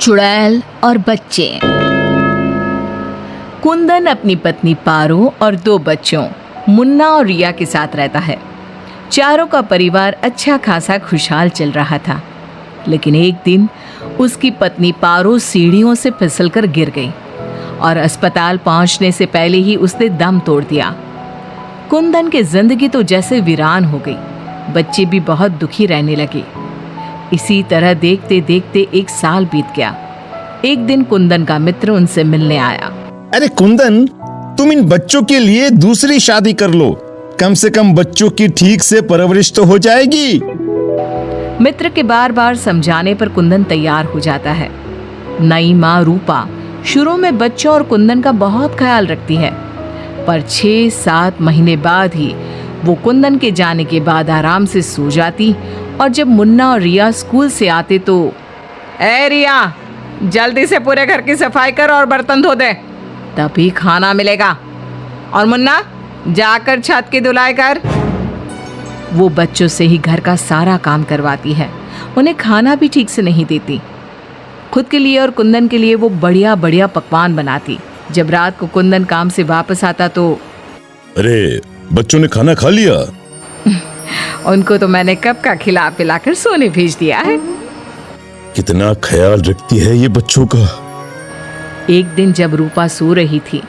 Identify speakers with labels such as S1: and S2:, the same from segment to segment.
S1: चुड़ैल और बच्चे। कुंदन अपनी पत्नी पारो और 2 बच्चों मुन्ना और रिया के साथ रहता है। चारों का परिवार अच्छा खासा खुशहाल चल रहा था, लेकिन एक दिन उसकी पत्नी पारो सीढ़ियों से फिसलकर गिर गई और अस्पताल पहुंचने से पहले ही उसने दम तोड़ दिया। कुंदन की जिंदगी तो जैसे वीरान हो गई, बच्चे भी बहुत दुखी रहने लगे। इसी तरह देखते देखते 1 साल बीत गया। एक दिन कुंदन का मित्र उनसे मिलने आया।
S2: अरे कुंदन, तुम इन बच्चों के लिए दूसरी शादी कर लो, कम से कम बच्चों की ठीक से परवरिश तो हो जाएगी।
S1: मित्र के बार बार समझाने पर कुंदन तैयार हो जाता है। नई माँ रूपा शुरू में बच्चों और कुंदन का बहुत ख्याल रखती है, पर 6-7 महीने बाद ही वो कुंदन के जाने के बाद आराम से सो जाती। और जब मुन्ना और रिया स्कूल से आते तो, ए रिया, जल्दी से पूरे घर की सफाई कर और बर्तन धो दे, तभी खाना मिलेगा। और मुन्ना, जाकर छत की धुलाई कर। वो बच्चों से ही घर का सारा काम करवाती है, उन्हें खाना भी ठीक से नहीं देती। खुद के लिए और कुंदन के लिए वो बढ़िया बढ़िया पकवान बनाती। जब रात को कुंदन काम से वापस आता तो,
S2: अरे बच्चों ने खाना खा लिया?
S1: उनको तो मैंने कब का खिला पिलाकर सोने भेज दिया है।
S2: कितना ख्याल रखती है ये बच्चों का।
S1: एक दिन जब रूपा सो रही थी,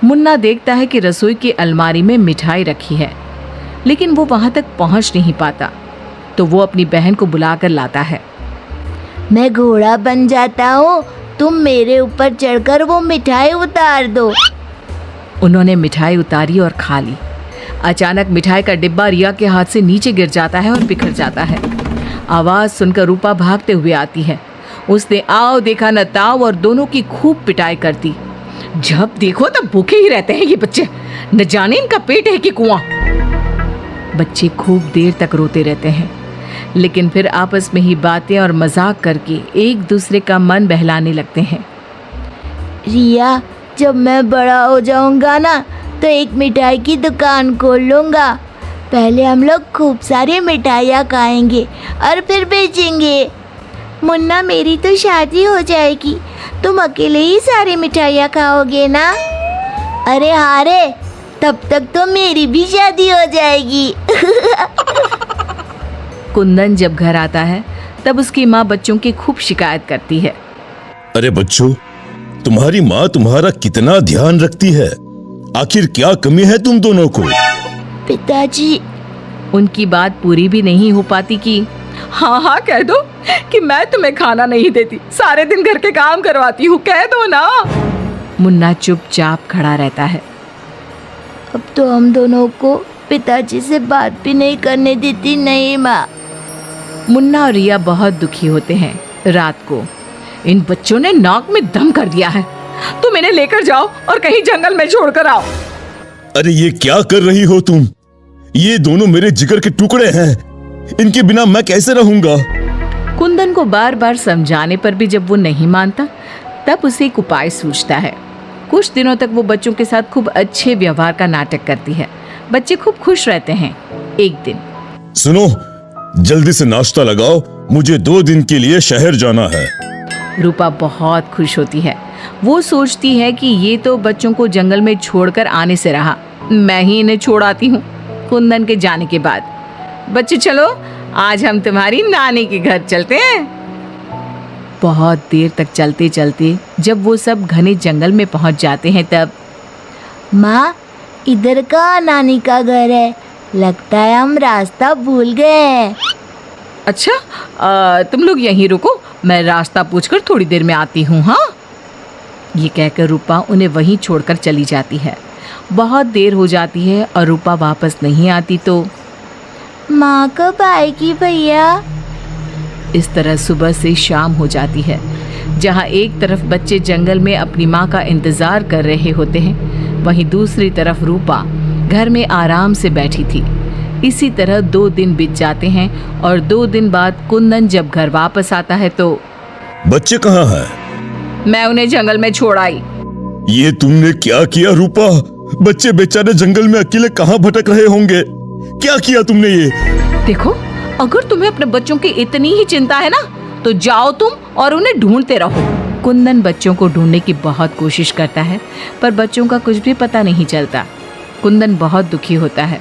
S1: मुन्ना देखता है कि रसोई की अलमारी में मिठाई रखी है, लेकिन वो वहां तक पहुंच नहीं पाता। तो वो अपनी बहन को बुलाकर लाता है।
S3: मैं घोड़ा बन जाता हूँ, तुम मेरे ऊपर चढ़कर वो मिठाई उतार दो।
S1: उन्होंने मिठाई उतारी और खा ली। अचानक मिठाई का डिब्बा रिया के हाथ से नीचे गिर जाता है और बिखर जाता है। आवाज सुनकर रूपा भागते हुए आती है। उसने आओ देखा न ताओ और दोनों की खूब पिटाई करती। जब देखो तब भूखे ही रहते हैं ये बच्चे, न जाने इनका पेट है कि कुआं। बच्चे खूब देर तक रोते रहते हैं, लेकिन फिर आपस में ही बातें और मजाक करके एक दूसरे का मन बहलाने लगते हैं।
S3: रिया, जब मैं बड़ा हो जाऊंगा ना तो एक मिठाई की दुकान खोल लूंगा। पहले हम लोग खूब सारी मिठाइयाँ खाएंगे और फिर बेचेंगे। मुन्ना, मेरी तो शादी हो जाएगी, तुम अकेले ही सारी मिठाइयाँ खाओगे ना? अरे हाँ रे, तब तक तो मेरी भी शादी हो जाएगी।
S1: कुंदन जब घर आता है तब उसकी माँ बच्चों की खूब शिकायत करती है।
S2: अरे बच्चों, तुम्हारी माँ तुम्हारा कितना ध्यान रखती है, आखिर क्या कमी है तुम दोनों को?
S3: पिताजी,
S1: उनकी बात पूरी भी नहीं हो पाती कि हाँ हाँ कह दो कि मैं तुम्हें खाना नहीं देती, सारे दिन घर के काम करवाती हूँ, कह दो ना। मुन्ना चुपचाप खड़ा रहता है।
S3: अब तो हम दोनों को पिताजी से बात भी नहीं करने देती। नहीं माँ।
S1: मुन्ना और रिया बहुत दुखी होते हैं। रात को इन बच्चों ने नाक में दम कर दिया है, तुम इन्हें लेकर जाओ और कहीं जंगल में छोड़कर आओ।
S2: अरे ये क्या कर रही हो तुम? ये दोनों मेरे जिगर के टुकड़े हैं, इनके बिना मैं कैसे रहूंगा?
S1: कुंदन को बार बार समझाने पर भी जब वो नहीं मानता, तब उसे एक उपाय सूझता है। कुछ दिनों तक वो बच्चों के साथ खूब अच्छे व्यवहार का नाटक करती है। बच्चे खूब खुश रहते हैं। एक दिन,
S2: सुनो, जल्दी से नाश्ता लगाओ, मुझे 2 दिन के लिए शहर जाना है।
S1: रूपा बहुत खुश होती है। वो सोचती है कि ये तो बच्चों को जंगल में छोड़कर आने से रहा, मैं ही इन्हें छोड़ आती हूँ। कुंदन के जाने के बाद, बच्चे चलो आज हम तुम्हारी नानी के घर चलते हैं। बहुत देर तक चलते चलते जब वो सब घने जंगल में पहुंच जाते हैं तब,
S3: माँ, इधर का नानी का घर है, लगता है हम रास्ता भूल गए हैं।
S1: अच्छा, तुम लोग यहीं रुको, मैं रास्ता पूछकर थोड़ी देर में आती हूँ। हाँ, ये कहकर रूपा उन्हें वहीं छोड़कर चली जाती है। बहुत देर हो जाती है और रूपा वापस नहीं आती तो,
S3: माँ कब आएगी भैया?
S1: इस तरह सुबह से शाम हो जाती है। जहाँ एक तरफ बच्चे जंगल में अपनी माँ का इंतजार कर रहे होते हैं, वहीं दूसरी तरफ रूपा घर में आराम से बैठी थी। इसी तरह 2 दिन बीत जाते हैं और 2 दिन बाद कुंदन जब घर वापस आता है तो,
S2: बच्चे कहाँ हैं?
S1: मैं उन्हें जंगल में छोड़ आई।
S2: ये तुमने क्या किया रूपा? बच्चे बेचारे जंगल में अकेले कहाँ भटक रहे होंगे? क्या किया तुमने ये?
S1: देखो, अगर तुम्हें अपने बच्चों की इतनी ही चिंता है ना तो जाओ तुम और उन्हें ढूंढते रहो। कुंदन बच्चों को ढूंढने की बहुत कोशिश करता है, पर बच्चों का कुछ भी पता नहीं चलता। कुंदन बहुत दुखी होता है।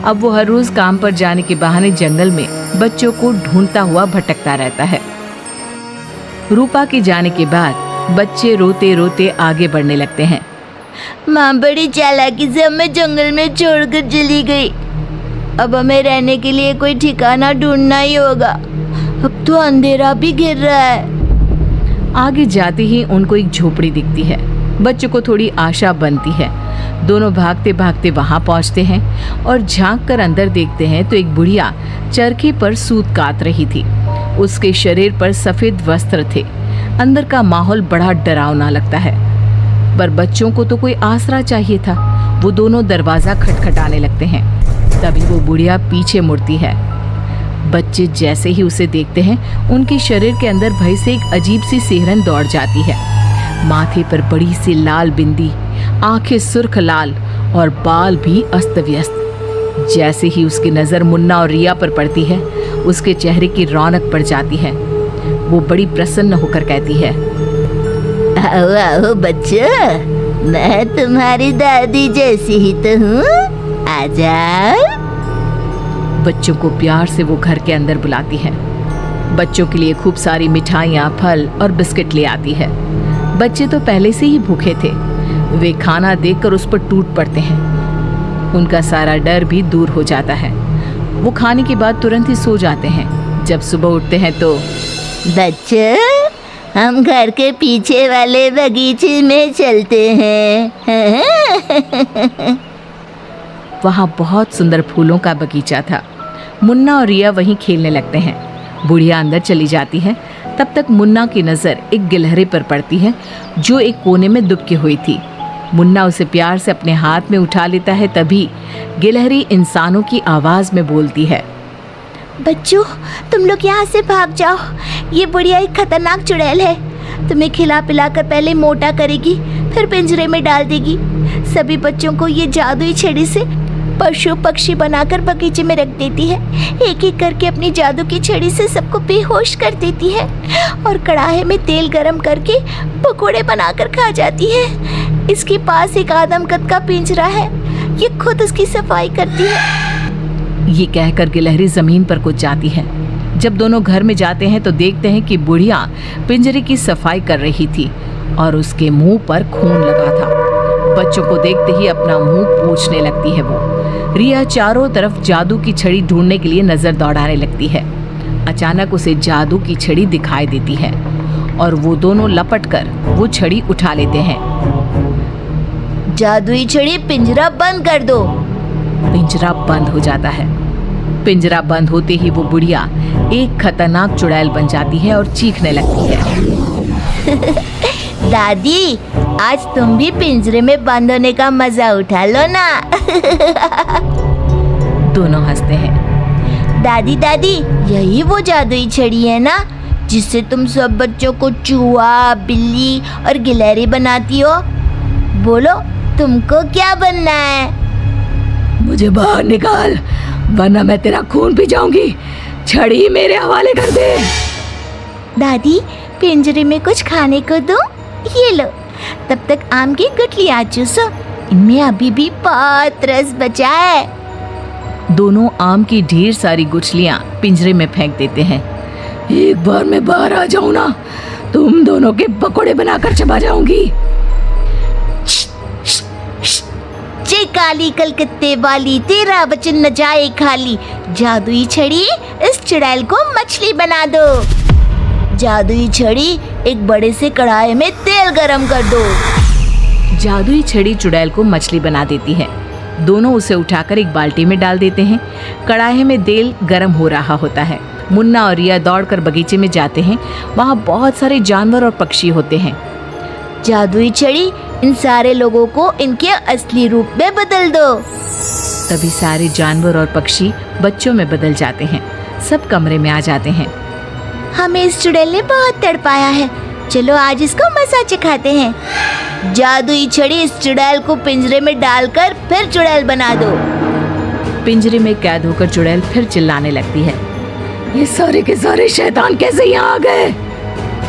S1: अब वो हर रोज काम पर जाने के बहाने जंगल में बच्चों को ढूंढता हुआ भटकता रहता है। रूपा के जाने के बाद बच्चे रोते रोते आगे बढ़ने लगते हैं।
S3: माँ बड़ी चालाकी से हमें जंगल में छोड़कर चली गई। अब हमें रहने के लिए कोई ठिकाना ढूंढना ही होगा। अब तो अंधेरा भी घिर रहा है।
S1: आगे जाते ही उनको एक झोपड़ी दिखती है। बच्चों को थोड़ी आशा बनती है। दोनों भागते भागते वहां पहुंचते हैं और झांक कर अंदर देखते हैं तो एक बुढ़िया चरखे पर सूत काट रही थी। उसके शरीर पर सफेद वस्त्र थे। अंदर का माहौल बड़ा डरावना लगता है, पर बच्चों को तो कोई आसरा चाहिए था। वो दोनों दरवाजा खटखटाने लगते हैं। तभी वो बुढ़िया पीछे मुड़ती है। बच्चे जैसे ही उसे देखते हैं, उनके शरीर के अंदर भय से एक अजीब सी सिहरन दौड़ जाती है। माथे पर बड़ी सी लाल बिंदी, आंखें सुर्ख लाल और बाल भी अस्त व्यस्त। जैसे ही उसकी नजर मुन्ना और रिया पर पड़ती है, उसके चेहरे की रौनक बढ़ जाती है। वो बड़ी प्रसन्न होकर कहती है,
S3: आओ आओ बच्चों, मैं तुम्हारी दादी जैसी ही तो हूँ, आ जाओ।
S1: बच्चों को प्यार से वो घर के अंदर बुलाती है। बच्चों के लिए खूब सारी मिठाइयाँ, फल और बिस्किट ले आती है। बच्चे तो पहले से ही भूखे थे। वे खाना देखकर उस पर टूट पड़ते हैं। उनका सारा डर भी दूर हो जाता है। वो खाने के बाद तुरंत ही सो जाते हैं। जब सुबह उठते हैं तो
S3: बच्चों, हम घर के पीछे वाले बगीचे में चलते हैं।
S1: वहाँ बहुत सुंदर फूलों का बगीचा था। मुन्ना और रिया वहीं खेलने लगते हैं। बुढ़िया अंदर चली जाती है। तब तक मुन्ना की नज़र एक गिलहरी पर पड़ती है, जो एक कोने में दुबकी हुई थी। मुन्ना उसे प्यार से अपने हाथ में उठा लेता है। तभी गिलहरी इंसानों की आवाज़ में बोलती है,
S3: बच्चों, तुम लोग यहाँ से भाग जाओ। ये बुढ़िया एक खतरनाक चुड़ैल है। तुम्हें खिला पिला कर पहले मोटा करेगी, फिर पिंजरे में डाल देगी। सभी बच्चों को ये जादुई छड़ी से पशु पक्षी बनाकर बगीचे में रख देती है। एक एक करके अपनी जादू की छड़ी से सबको बेहोश कर देती है और कढ़ाई में तेल गरम करके पकोड़े बनाकर खा जाती है। इसके पास एक आदमकद का पिंजरा है। ये खुद उसकी सफाई करती है।
S1: ये कहकर गिलहरी जमीन पर कूद जाती है। जब दोनों घर में जाते हैं तो देखते हैं कि बुढ़िया पिंजरे की सफाई कर रही थी और उसके मुंह पर खून लगा था। बच्चों को देखते ही अपना मुंह पोंछने लगती है वो। रिया चारों तरफ जादू की छड़ी ढूंढने के लिए नजर दौड़ाने लगती है। अचानक उसे जादू की छड़ी दिखाई देती है और वो दोनों लपट कर वो छड़ी उठा लेते हैं।
S3: जादुई छड़ी, पिंजरा बंद कर दो।
S1: पिंजरा बंद हो जाता है। पिंजरा बंद होते ही वो बुढ़िया एक खतरनाक चुड़ैल बन जाती है और चीखने लगती है।
S3: दादी, आज तुम भी पिंजरे में बंद होने का मजा उठा लो ना।
S1: दोनों हंसते हैं।
S3: दादी दादी, यही वो जादुई छड़ी है ना, जिससे तुम सब बच्चों को चूहा, बिल्ली और गिलहरी बनाती हो। बोलो, तुमको क्या बनना है?
S1: मुझे बाहर निकाल, वरना मैं तेरा खून पी जाऊंगी। छड़ी मेरे हवाले कर दे।
S3: दादी, पिंजरे में कुछ खाने को दो। ये लो, तब तक आम की गुठलियां चूसो। इनमें अभी भी बहुत रस बचा है।
S1: दोनों आम की ढेर सारी गुठलियां पिंजरे में फेंक देते हैं। एक बार मैं बाहर आ जाऊं ना, तुम दोनों के पकोड़े बनाकर चबा जाऊंगी।
S3: जे काली कलकत्ते वाली, तेरा वचन न जाए खाली। जादुई छड़ी, इस चुड़ैल को मछली बना दो। जादुई छड़ी, एक बड़े से कढ़ाई में तेल गरम कर दो।
S1: जादुई छड़ी चुड़ैल को मछली बना देती है। दोनों उसे उठाकर एक बाल्टी में डाल देते हैं। कढ़ाई में तेल गरम हो रहा होता है। मुन्ना और रिया दौड़कर बगीचे में जाते हैं। वहाँ बहुत सारे जानवर और पक्षी होते हैं।
S3: जादुई छड़ी, इन सारे लोगों को इनके असली रूप में बदल दो।
S1: तभी सारे जानवर और पक्षी बच्चों में बदल जाते हैं। सब कमरे में आ जाते हैं।
S3: हमें इस चुड़ैल ने बहुत तड़पाया है, चलो आज इसको मजा चखाते हैं। जादुई छड़ी, इस चुड़ैल को पिंजरे में डालकर फिर चुड़ैल बना दो।
S1: पिंजरे में कैद होकर चुड़ैल फिर चिल्लाने लगती है। ये सारे के सारे शैतान कैसे यहाँ आ गए?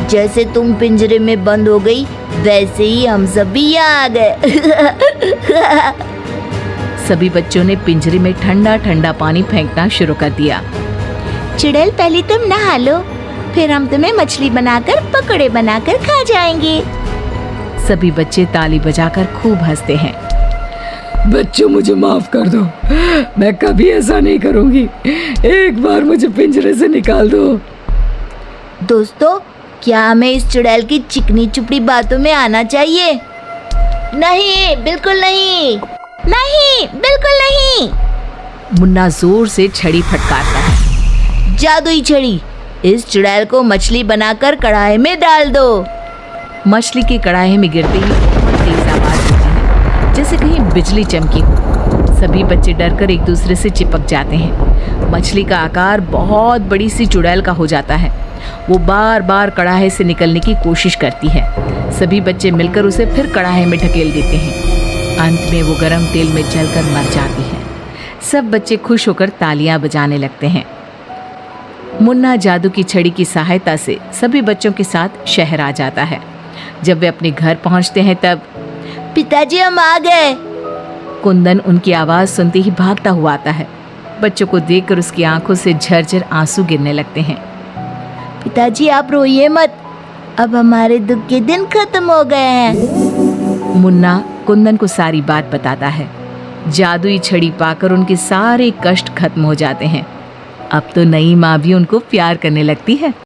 S3: जैसे तुम पिंजरे में बंद हो गई वैसे ही हम सब भी यहाँ आ गए।
S1: सभी बच्चों ने पिंजरे में ठंडा ठंडा पानी फेंकना शुरू कर दिया।
S3: चुड़ैल पहले तुम नहा लो, फिर हम तुम्हें मछली बनाकर पकौड़े बनाकर खा जाएंगे।
S1: सभी बच्चे ताली बजाकर खूब हंसते हैं। बच्चों मुझे माफ कर दो, मैं कभी ऐसा नहीं करूंगी। एक बार मुझे पिंजरे से निकाल दो।
S3: दोस्तों, क्या हमें इस चुड़ैल की चिकनी चुपड़ी बातों में आना चाहिए? नहीं, बिल्कुल नहीं। नहीं, बिल्कुल नहीं।
S1: मुन्ना जोर से छड़ी फटकारता है।
S3: जादुई छड़ी, इस चुड़ैल को मछली बनाकर कढ़ाई में डाल दो।
S1: मछली की कढ़ाई में गिरते ही बहुत तेज आवाज होती है, जैसे कहीं बिजली चमकी हो। सभी बच्चे डरकर एक दूसरे से चिपक जाते हैं। मछली का आकार बहुत बड़ी सी चुड़ैल का हो जाता है। वो बार बार कढ़ाई से निकलने की कोशिश करती है। सभी बच्चे मिलकर उसे फिर कढ़ाई में ढकेल देते हैं। अंत में वो गरम तेल में जलकर मर जाती है। सब बच्चे खुश होकर तालियां बजाने लगते हैं। मुन्ना जादू की छड़ी की सहायता से सभी बच्चों के साथ शहर आ जाता है। जब वे अपने घर पहुंचते हैं तब
S3: पिताजी, हम आ गए।
S1: कुंदन उनकी आवाज सुनते ही भागता हुआ आता है। बच्चों को देखकर उसकी आंखों से झरझर आंसू गिरने लगते हैं।
S3: पिताजी, आप रोइए मत, अब हमारे दुख के दिन खत्म हो गए हैं।
S1: मुन्ना कुंदन को सारी बात बताता है। जादुई छड़ी पाकर उनके सारे कष्ट खत्म हो जाते हैं। अब तो नई माँ भी उनको प्यार करने लगती है।